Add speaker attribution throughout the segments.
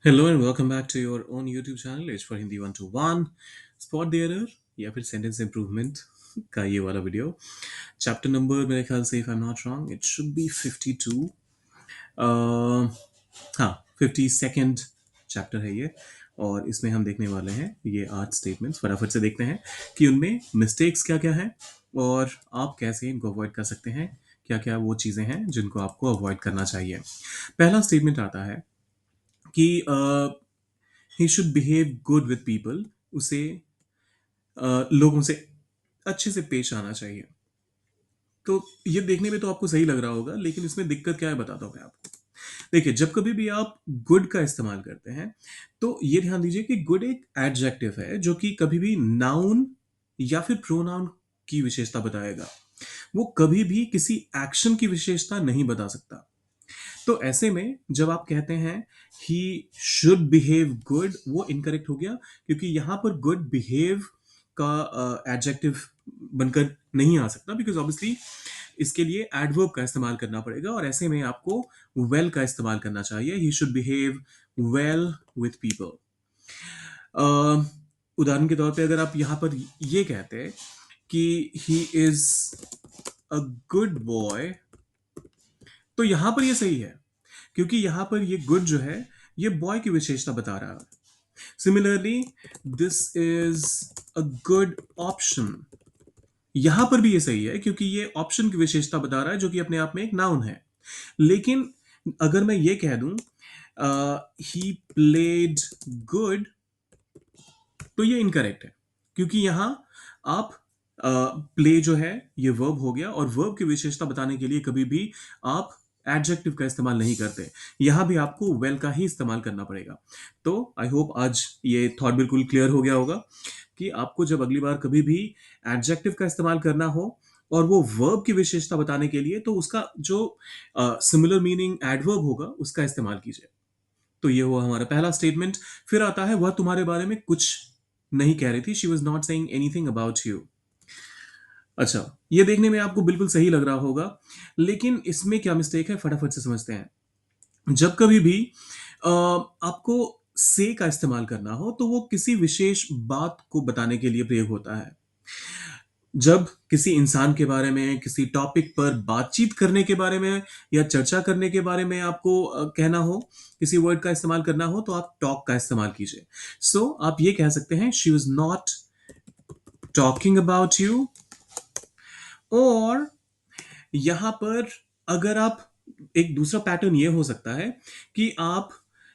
Speaker 1: Hello and welcome back to your own YouTube channel H for Hindi 121 Spot the Error या फिर Sentence Improvement का ये वाला video chapter number मेरे ख्याल से if I am not wrong it should be 52 हाँ 52nd chapter है ये और इसमें हम देखने वाले हैं ये 8 स्टेटमेंट्स फटाफट से देखते हैं कि उनमें मिस्टेक्स क्या क्या हैं और आप कैसे इनको अवॉइड कर सकते हैं क्या क्या वो चीज़ें हैं जिनको आपको अवॉइड करना चाहिए पहला स्टेटमेंट आता है कि he should behave good with people उसे लोगों से अच्छे से पेश आना चाहिए तो ये देखने में तो आपको सही लग रहा होगा लेकिन इसमें दिक्कत क्या है बताता हूँ मैं आपको देखिए जब कभी भी आप गुड का इस्तेमाल करते हैं तो ये ध्यान दीजिए कि गुड एक एडजेक्टिव है जो कि कभी भी नाउन या फिर प्रोनाउन की विशेषता बताएगा वो कभी भी किसी एक्शन की विशेषता नहीं बता सकता तो ऐसे में जब आप कहते हैं ही शुड बिहेव गुड वो इनकरेक्ट हो गया क्योंकि यहां पर गुड बिहेव का एडजेक्टिव बनकर नहीं आ सकता बिकॉज ऑब्वियसली इसके लिए एडवर्ब का इस्तेमाल करना पड़ेगा और ऐसे में आपको वेल का इस्तेमाल करना चाहिए he should behave well with people उदाहरण के तौर पे अगर आप यहां पर ये कहते हैं कि he is a good boy तो यहां पर ये सही है क्योंकि यहां पर ये गुड जो है ये बॉय की विशेषता बता रहा है similarly this is a good option यहां पर भी ये सही है क्योंकि ये ऑप्शन की विशेषता बता रहा है जो कि अपने आप में एक नाउन है लेकिन अगर मैं ये कह दूं ही प्लेड गुड तो ये इनकरेक्ट है क्योंकि यहां आप प्ले जो है ये वर्ब हो गया और वर्ब की विशेषता बताने के लिए कभी भी आप एडजेक्टिव का इस्तेमाल नहीं करते यहां भी आपको वेल का ही इस्तेमाल करना पड़ेगा तो आई होप आज ये थॉट बिल्कुल क्लियर हो गया होगा कि आपको जब अगली बार कभी भी एडजेक्टिव का इस्तेमाल करना हो और वो वर्ब की विशेषता बताने के लिए तो उसका जो सिमिलर मीनिंग एडवर्ब होगा उसका इस्तेमाल कीजिए तो ये हुआ हमारा पहला स्टेटमेंट फिर आता है वह तुम्हारे बारे में कुछ नहीं कह रही थी she was not saying anything about you अच्छा ये देखने में आपको बिल्कुल सही लग रहा होगा लेकिन इसमें क्या मिस्टेक है फटाफट से समझते हैं जब कभी भी आपको से का इस्तेमाल करना हो तो वो किसी विशेष बात को बताने के लिए प्रयोग होता है जब किसी इंसान के बारे में किसी टॉपिक पर बातचीत करने के बारे में या चर्चा करने के बारे में आपको कहना हो किसी वर्ड का इस्तेमाल करना हो तो आप टॉक का इस्तेमाल कीजिए सो आप ये कह सकते हैं she was not talking about you और यहां पर अगर आप एक दूसरा पैटर्न ये हो सकता है कि आप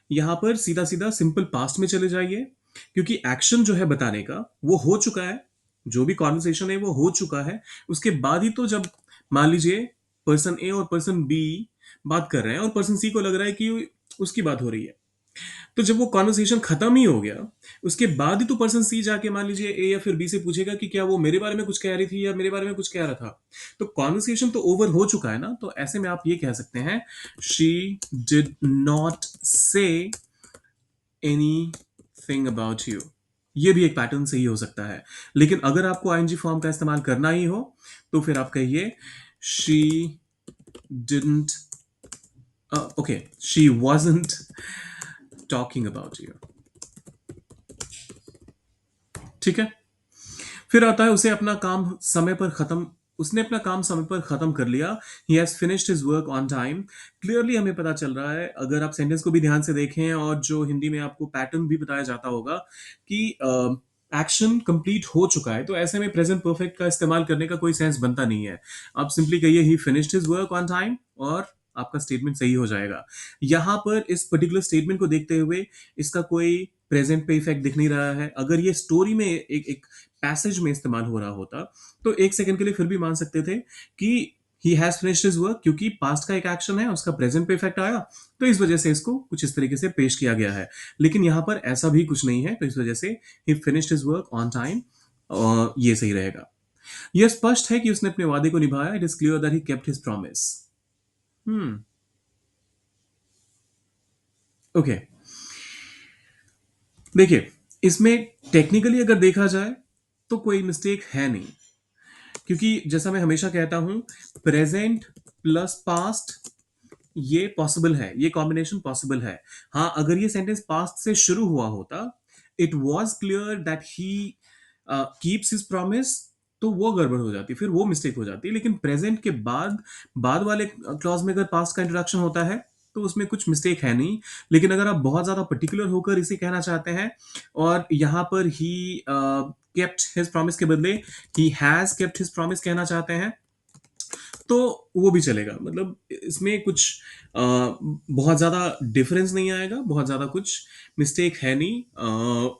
Speaker 1: यहां पर सीधा सीधा सिंपल पास्ट में चले जाइए क्योंकि एक्शन जो है बताने का वो हो चुका है जो भी कॉन्वर्सेशन है वो हो चुका है उसके बाद ही तो जब मान लीजिए पर्सन ए और पर्सन बी बात कर रहे हैं और पर्सन सी को लग रहा है कि उसकी बात हो रही है तो जब वो कॉन्वर्सेशन खत्म ही हो गया उसके बाद ही तो पर्सन सी जाके मान लीजिए ए या फिर बी से पूछेगा कि क्या वो मेरे बारे में कुछ कह रही थी या मेरे बारे में कुछ कह रहा था तो कॉन्वर्सेशन तो ओवर हो चुका है ना तो ऐसे में आप ये कह सकते हैं शी डिड नॉट से एनी थिंग अबाउट यू ये भी एक पैटर्न से ही हो सकता है लेकिन अगर आपको आईएनजी फॉर्म का इस्तेमाल करना ही हो तो फिर आप कहिए she didn't okay she wasn't talking about you ठीक है फिर आता है उसे अपना काम समय पर खत्म उसने अपना काम समय पर खत्म कर लिया he has finished his work on time clearly हमें पता चल रहा है अगर आप सेंटेंस को भी ध्यान से देखें और जो हिंदी में आपको पैटर्न भी बताया जाता होगा कि एक्शन कंप्लीट हो चुका है तो ऐसे में प्रेजेंट परफेक्ट का इस्तेमाल करने का कोई सेंस बनता नहीं है आप सिंपली कहिए ही finished his work on time और आपका स्टेटमेंट सही हो जाएगा यहां पर इस पर्टिकुलर स्टेटमेंट को देखते हुए इसका कोई प्रेजेंट पे इफेक्ट दिख नहीं रहा है अगर ये स्टोरी में एक पैसेज में इस्तेमाल हो रहा होता तो एक सेकंड के लिए फिर भी मान सकते थे कि he has finished his work क्योंकि पास्ट का एक एक्शन है उसका प्रेजेंट पे इफेक्ट आया तो इस वजह से इसको कुछ इस तरीके से पेश किया गया है लेकिन यहां पर ऐसा भी कुछ नहीं है तो इस वजह से ही finished his work on time ये सही रहेगा यह स्पष्ट है कि उसने अपने वादे को निभाया it is clear that he kept his promise hmm okay देखिए इसमें टेक्निकली अगर देखा जाए तो कोई मिस्टेक है नहीं क्योंकि जैसा मैं हमेशा कहता हूं प्रेजेंट प्लस पास्ट ये पॉसिबल है, ये कॉम्बिनेशन पॉसिबल है। हाँ, अगर ये सेंटेंस पास्ट से शुरू हुआ होता, it was clear that he keeps his promise, तो वो गड़बड़ हो जाती, फिर वो मिस्टेक हो जाती। लेकिन प्रेजेंट के बाद वाले क्लॉज में अगर पास्ट का इंट्रोडक्शन होता है तो उसमें कुछ मिस्टेक है नहीं। लेकिन अगर आप बहुत ज्यादा पर्टिकुलर होकर इसे कहना चाहते हैं और यहाँ पर ही केप्ट हिज प्रॉमिस के बदले he has kept his promise कहना चाहते हैं, तो वो भी चलेगा। मतलब इसमें कुछ बहुत ज़्यादा डिफरेंस नहीं आएगा, बहुत ज़्यादा कुछ मिस्टेक है नहीं,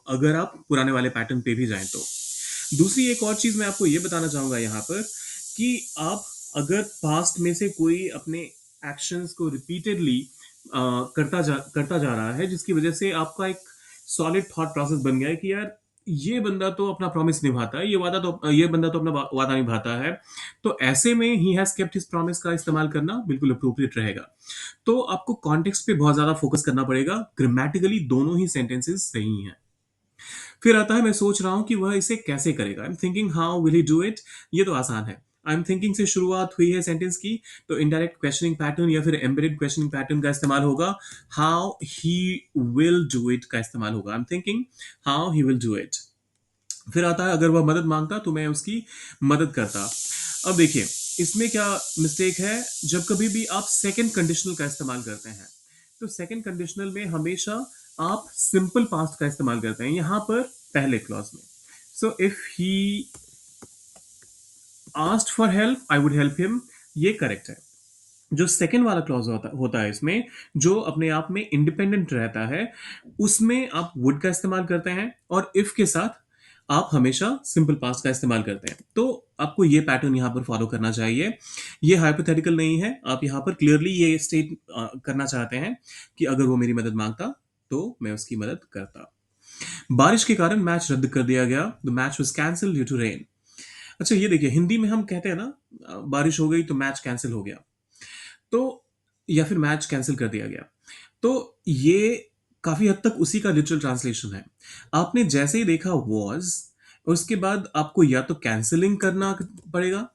Speaker 1: अगर आप पुराने वाले पैटर्न पे भी जाएं तो। दूसरी एक और चीज़ मैं आपको ये बताना चाहूँगा यहाँ पर कि आप अगर पास्ट में से कोई अपने एक्शंस को रिपीटेडली करता जा रहा है, जिसकी वजह से आपका एक सॉलिड थॉट प्रोसेस बन गया है कि यार ये बंदा तो अपना प्रॉमिस निभाता है, ये बंदा तो अपना वादा निभाता है, तो ऐसे में he has kept his promise का इस्तेमाल करना बिल्कुल अप्रोप्रिएट रहेगा। तो आपको कॉन्टेक्स्ट पे बहुत ज्यादा फोकस करना पड़ेगा, ग्रामेटिकली दोनों ही सेंटेंसेस सही हैं। फिर आता है मैं सोच रहा हूं कि वह इसे कैसे करेगा, I am thinking how will he do it. ये तो आसान है। आई एम थिंकिंग से शुरुआत हुई है सेंटेंस की, तो इनडायरेक्ट क्वेश्चनिंग पैटर्न या फिर एम्बेडेड क्वेश्चनिंग पैटर्न का इस्तेमाल होगा। How he will do it का इस्तेमाल होगा। I am thinking how he will do it. फिर आता है अगर वह मदद मांगता तो मैं उसकी मदद करता। अब देखिए, इसमें क्या मिस्टेक है, जब कभी भी आप सेकंड कंडीशनल का इस्तेमाल करते हैं तो सेकंड कंडीशनल में हमेशा आप सिंपल पास्ट का इस्तेमाल करते हैं, यहां पर पहले क्लॉज में। So if he asked for help I would help him, ये करेक्ट है। जो सेकंड वाला क्लॉज होता है इसमें, जो अपने आप में इंडिपेंडेंट रहता है, उसमें आप वुड का इस्तेमाल करते हैं और इफ के साथ आप हमेशा सिंपल पास्ट का इस्तेमाल करते हैं। तो आपको ये पैटर्न यहां पर फॉलो करना चाहिए। ये हाइपोथेटिकल नहीं है, आप यहां पर क्लियरली ये स्टेट करना चाहते हैं कि अगर वो मेरी मदद मांगता तो मैं उसकी मदद करता। बारिश के कारण मैच रद्द कर दिया गया, the match was cancel due to rain. अच्छा, ये देखिए, हिंदी में हम कहते हैं ना, बारिश हो गई तो मैच कैंसिल हो गया, तो या फिर मैच कैंसिल कर दिया गया, तो ये काफी हद तक उसी का लिटरल ट्रांसलेशन है। आपने जैसे ही देखा वॉज, उसके बाद आपको या तो कैंसिलिंग करना पड़ेगा,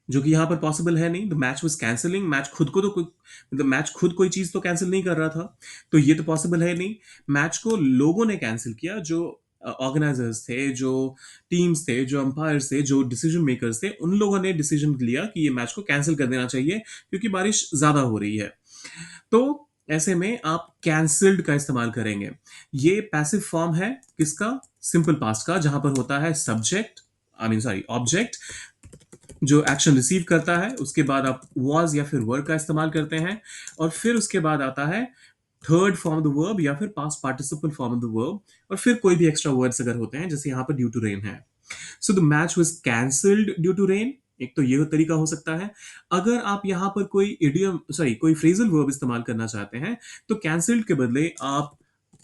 Speaker 1: जो कि यहां पर पॉसिबल है नहीं। The match was cancelling, match खुद को तो मतलब मैच खुद कोई चीज तो कैंसिल नहीं कर रहा था, तो ये तो पॉसिबल है नहीं। मैच को लोगों ने कैंसिल किया, जो ऑर्गेनाइजर्स थे, जो टीम्स थे, जो अंपायर्स थे, जो डिसीजन मेकर्स थे, उन लोगों ने डिसीजन लिया कि ये मैच को कैंसिल कर देना चाहिए क्योंकि बारिश ज्यादा हो रही है। तो ऐसे में आप कैंसिल्ड का इस्तेमाल करेंगे। ये पैसिव फॉर्म है किसका? सिंपल पास्ट का, जहां पर होता है subject, I mean sorry object, जो एक्शन रिसीव करता है, उसके बाद आप वॉज या फिर वर्क का इस्तेमाल करते हैं, और फिर उसके बाद आता है third form of the verb या फिर past participle form of the verb, और फिर कोई भी एक्स्ट्रा वर्ड्स अगर होते हैं, जैसे यहां पर ड्यू टू रेन है। So the match was cancelled due to rain, एक तो ये तरीका हो सकता है। अगर आप यहां पर कोई इडियम सॉरी कोई फ्रेजल वर्ब इस्तेमाल करना चाहते हैं, तो कैंसल्ड के बदले आप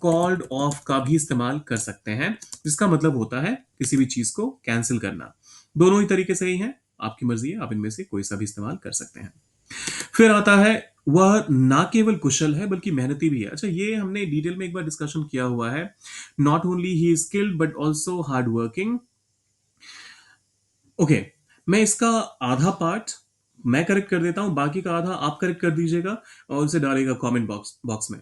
Speaker 1: कॉल्ड ऑफ का भी इस्तेमाल कर सकते हैं, जिसका मतलब होता है किसी भी चीज को कैंसिल करना। दोनों ही तरीके सही हैं, आपकी मर्जी है, आप इनमें से कोई सा भी इस्तेमाल कर सकते हैं। फिर आता है वह ना केवल कुशल है बल्कि मेहनती भी है। अच्छा, ये हमने डिटेल में एक बार डिस्कशन किया हुआ है। Not only he is skilled but also hard working. Okay, मैं इसका आधा पार्ट मैं करेक्ट कर देता हूं, बाकी का आधा आप करेक्ट कर दीजिएगा और उसे डालेगा कमेंट बॉक्स बॉक्स में।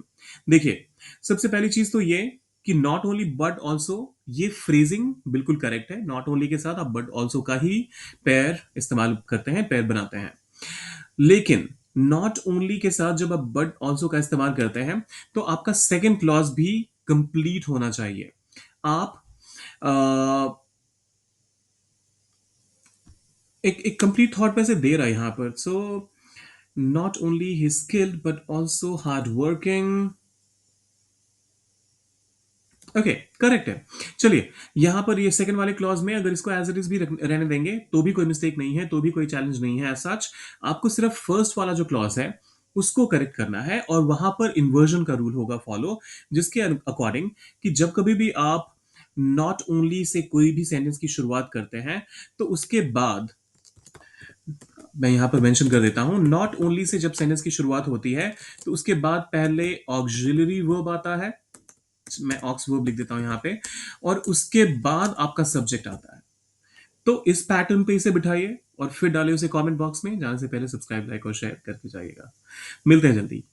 Speaker 1: देखिए, सबसे पहली चीज तो ये कि नॉट ओनली बट ऑल्सो, ये फ्रेजिंग बिल्कुल करेक्ट है। नॉट ओनली के साथ आप बट ऑल्सो का ही पेयर इस्तेमाल करते हैं, पेयर बनाते हैं। लेकिन नॉट ओनली के साथ जब आप बट ऑल्सो का इस्तेमाल करते हैं, तो आपका सेकेंड क्लॉज भी कंप्लीट होना चाहिए। आप एक कंप्लीट थॉट में से दे रहा है यहां पर। So not only he skilled but also hard working. Okay, correct है। चलिए, यहां पर ये सेकंड वाले क्लॉज में अगर इसको एज इट इज भी रहने देंगे तो भी कोई मिस्टेक नहीं है, तो भी कोई चैलेंज नहीं है एज सच। आपको सिर्फ फर्स्ट वाला जो क्लॉज है उसको करेक्ट करना है, और वहां पर इन्वर्जन का रूल होगा फॉलो, जिसके अकॉर्डिंग कि जब कभी भी आप नॉट ओनली से कोई भी सेंटेंस की शुरुआत करते हैं, तो उसके बाद मैं यहां पर मेंशन कर देता हूं, नॉट ओनली से जब सेंटेंस की शुरुआत होती है तो उसके बाद पहले ऑक्सिलरी वर्ब आता है। मैं ऑक्स वर्ब लिख देता हूं यहां पे, और उसके बाद आपका सब्जेक्ट आता है। तो इस पैटर्न पे इसे बिठाइए और फिर डालिए उसे कमेंट बॉक्स में। जाने से पहले सब्सक्राइब, लाइक और शेयर करके जाइएगा। मिलते हैं जल्दी।